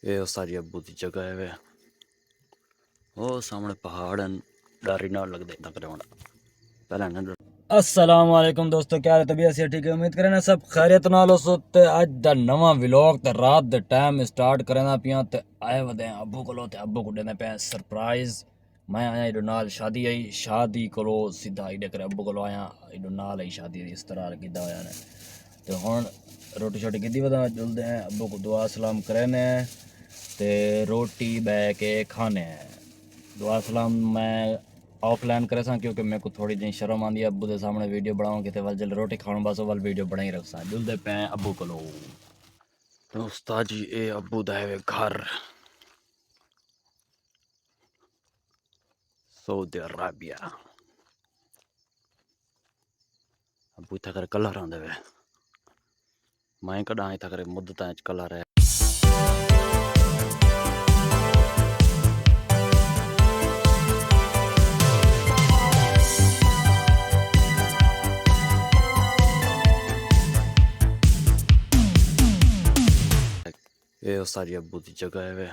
ये सारी अब्बू की जगह है वे वो सामने पहाड़ हैं डर ना लगता इतना करवाना पहले ना अस्सलाम वालेकुम दोस्तों क्या हाल है तबीयत से ठीक है उम्मीद करें ना सब खैरियत नाल हो सो ते अज दा नवा व्लॉग ते रात दे टाइम स्टार्ट करना पिया ते आए वदे अब्बू कोलो ते अब्बू को देने पे सरप्राइज मैं आया इडो नाल शादी आई शादी कोलो सीधा इडे करे अब्बू कोलो आया इडो नाल आई शादी इस तरह कीदा होया ने ते हुन रोटी शोटी कीती वदा जुलदे हैं अब्बू को दुआ सलाम करने ते रोटी बह के खाने दुआ सलाम मैं ऑफलाइन करे सा क्योंकि मेरे को थोड़ी जी शर्म आती है अब्बू के सामने वीडियो बनाऊँ कि जल रोटी खाने बस वाल वीडियो बना ही रख सा जुलते पे अब्बू को तो उस्ताद जी ए अब्बू दा है घर सऊदी अरबिया अब्बू इतना कर कलर आंदे वे मैं कदा इतना करे मुद्दत कलर है ये सारी अब्बू की जगह है वे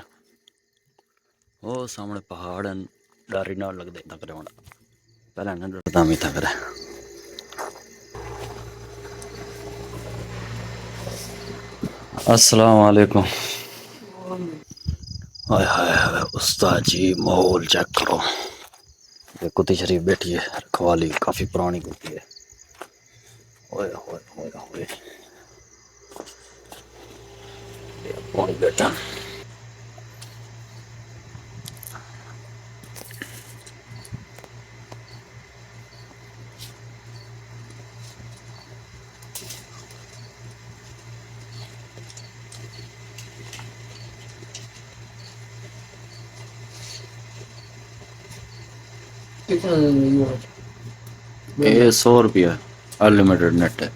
वो सामने पहाड़ हैं डर ही ना लगता इतना करवाना पहले ना डरता मैं इतना करे अस्सलाम वालेकुम हाय हाय हाय उस्ताद जी माहौल चेक करो ये कुत्ती शरीफ बैठी है रखवाली काफी पुरानी कुत्ती है ओए ओए ओए ओए ये कौन बैठा ये 100 रुपया अनलिमिटेड नेट है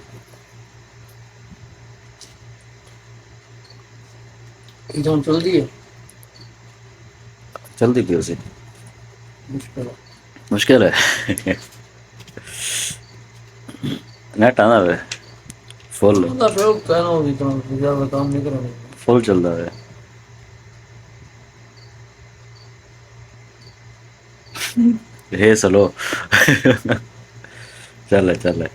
जल्दी क्यों से मुश्किल है नेट आना है फुल फुल चलता है हे चलो चल चल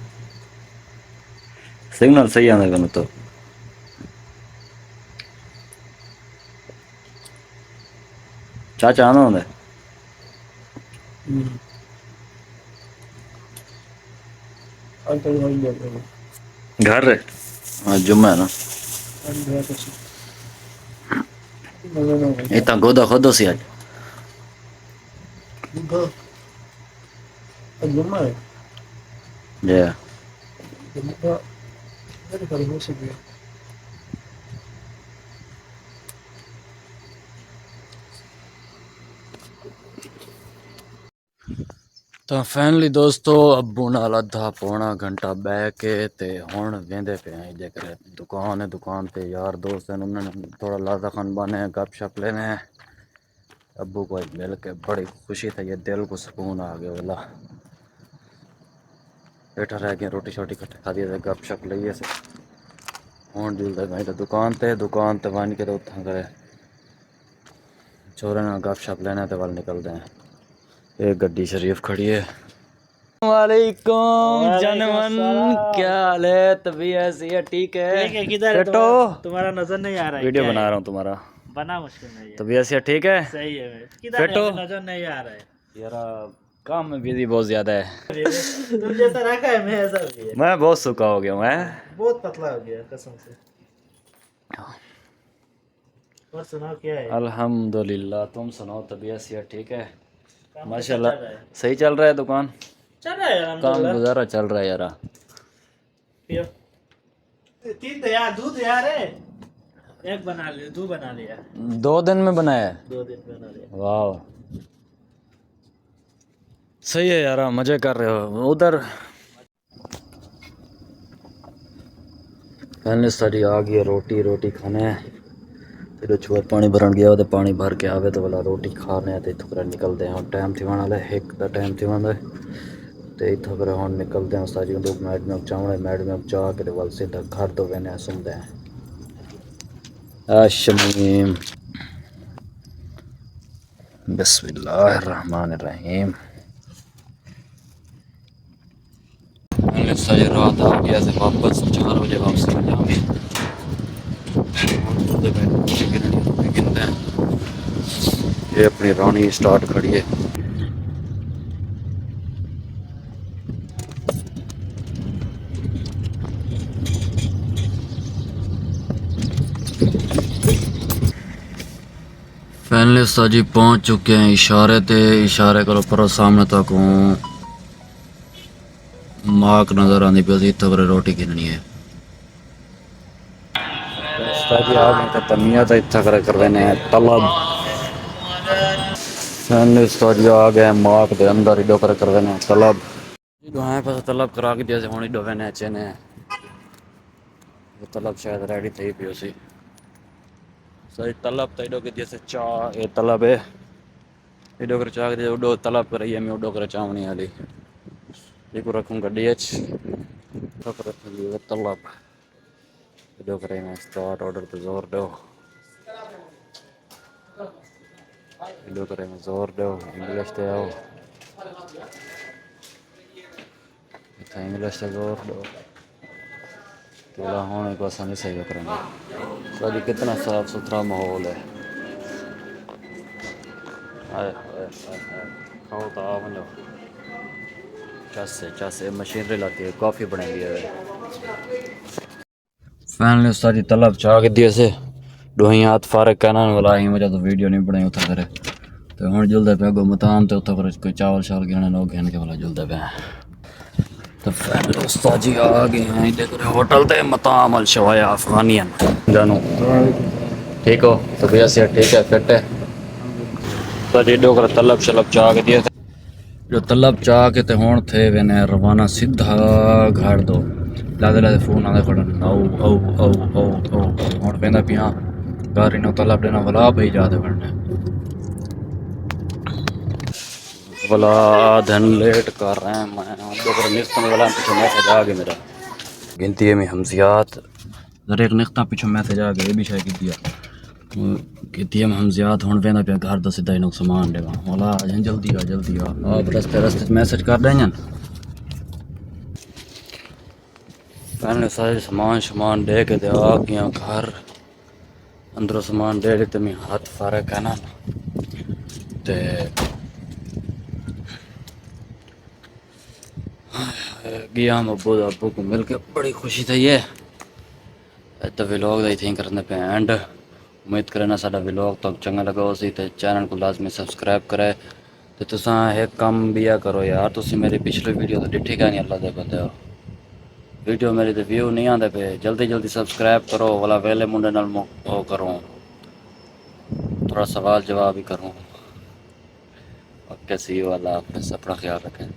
सिग्नल सही आने का तो चाचा आना होंगे घर है हाँ जुम्मा है ना इतना गोदा खोदो सी आज या तो फाइनली दोस्तों अब्बू नाल अद्धा पौना घंटा बह के ते हुण वेंदे पे हैं जे करे दुकान है दुकान पे यार दोस्त हैं उन्होंने थोड़ा लादा खान बने गप शप लेने हैं अब्बू को मिल के बड़ी खुशी थी ये दिल को सुकून आ गया वाला बैठा रह गया रोटी शोटी कट्ठे खा दिए गप शप लिए से हुण जुलदा गए तो दुकान ते बन के तो उत्थां करे छोरे ना गप शप लेने ते वाल निकलते हैं एक गड्डी शरीफ खड़ी है वालेकुम जनवन क्या हाल है तबीयत ऐसी है ठीक है किधर है तुम्हारा नजर नहीं आ रहा है वीडियो बना रहा हूँ तुम्हारा बना मुश्किल नहीं है तबीयत से ठीक है सही है किधर है नजर नहीं आ रहा है यार काम में बिजी बहुत ज्यादा है तुम जैसा रखा है मैं ऐसा भी है मैं बहुत सूखा हो गया मैं बहुत पतला हो गया कसम से और सुनाओ क्या है अल्हम्दुलिल्लाह तुम सुनाओ तबीयत से ठीक है माशाल्लाह सही चल रहा है दुकान चल रहा है काम गुजारा चल रहा है यार तीन तो यार दूध यार है एक बना लिया 2 बना लिया 2 दिन में बनाया है 2 दिन बना लिया वाह सही है यार मजे कर रहे हो उधर पहले सारी आ गई रोटी खाने फिर छुआ पानी भरन गया तो पानी भर के आवे तो वाला रोटी खाने तो इतों कर निकलते हैं टाइम थी वाला एक का टाइम थी वाला तो इतों कर हम निकलते हैं सारी लोग मैडम चावल मैडम चाह के वाल सीधा घर तो वेने सुनते हैं शमीम बिस्मिल्लाहिर्रहमानिर्रहीम। मैंने सही रात आ गया से वापस 4 बजे वापस आ जाएंगे। ये अपनी रानी स्टार्ट खड़ी है। फाइनली उस्ताद जी पहुंच चुके हैं। इशारे करो पर सामने तक हूँ। माक नजर आनी पे इतना पर रोटी गिननी है। उस्ताद जी आ गए तो तमिया तो इतना कर देने तलब। फाइनली उस्ताद जी आ गए माक के अंदर इडो कर देने तलब। दुआएं पर तलब करा के जैसे होनी डोवे ने चने तलब शायद रेडी थी पियो सी। सही तलब तो इडो के जैसे चाह ये तलब है। इडो कर चाह के उडो तलब कर रही है मैं उडो कर चावनी वाली ये को रखूं गड्डी एच तो कर रखूंगी तलब इडो करेंगे स्टार्ट ऑर्डर पे जोर दो इडो करेंगे जोर दो इंग्लिश ते आओ इतना इंग्लिश से जोर दो तेरा होने को आसानी से ही करेंगे। तो अभी कितना साफ सुथरा माहौल है। खाओ तो आओ मतलब चस मशीनरी लाती है कॉफ़ी बनाएंगे। फाइनली उस्ताद जी तलब चाह के दिए से दोही हाथ फारक कहना वाला ही मुझे तो वीडियो नहीं बनाई उठा करे तो हम जुलते पे गो मताम तो उठा करे कोई चावल शावल गिरने लोग घेन के वाला जुलते पे। तो फाइनली उस्ताद जी आ गए हैं देख रहे होटल ते मताम अल शवाया अफगानियन जानू ठीक हो तो भैया से ठीक है फिट है। तो जी डोकर तलब शलब चाह के दिए जो तलब चाह के ते हुण थे वेने रवाना सीधा घर दो लादे लादे फोन आदे खड़न औ औ औ औ औ हुण वेंदा पिया घर इनो तलब देना वला भई जादे वणने वला धन लेट कर रहे हैं मैं डोकर निस्तन वाला पीछे मैसेज आ गया मेरा गिनती है में हमजियात जरा एक निस्ता पीछे मैसेज आ गया ये भी शायद दिया गिनती है में हमजियात हुण वेंदा पिया घर दा सीधा इनो सामान देवा वला जल्दी आ आप रस्ते मैसेज कर देंगे। पहले सारे सामान दे के दे आ गया घर अंदरों सामान दे के मैं हाथ फारे कहना ते गया हम अब्बू को मिल के बड़ी खुशी थी है। तो व्लॉग दा थी करने पे एंड उम्मीद करना साडा व्लॉग तो चंगा लगा हो सी ते चैनल को लाजमी सब्सक्राइब करे तो तुसा एक काम भी करो यार तुसी मेरी पिछली वीडियो तो डिठी का नहीं अल्लाह दे बंदे हो वीडियो मेरी तो व्यू नहीं आते पे जल्दी सब्सक्राइब करो वाला वेले मुंडे नाल वो करो थोड़ा सवाल जवाब ही करूँ। ओके सी वाला अपना ख्याल रखें।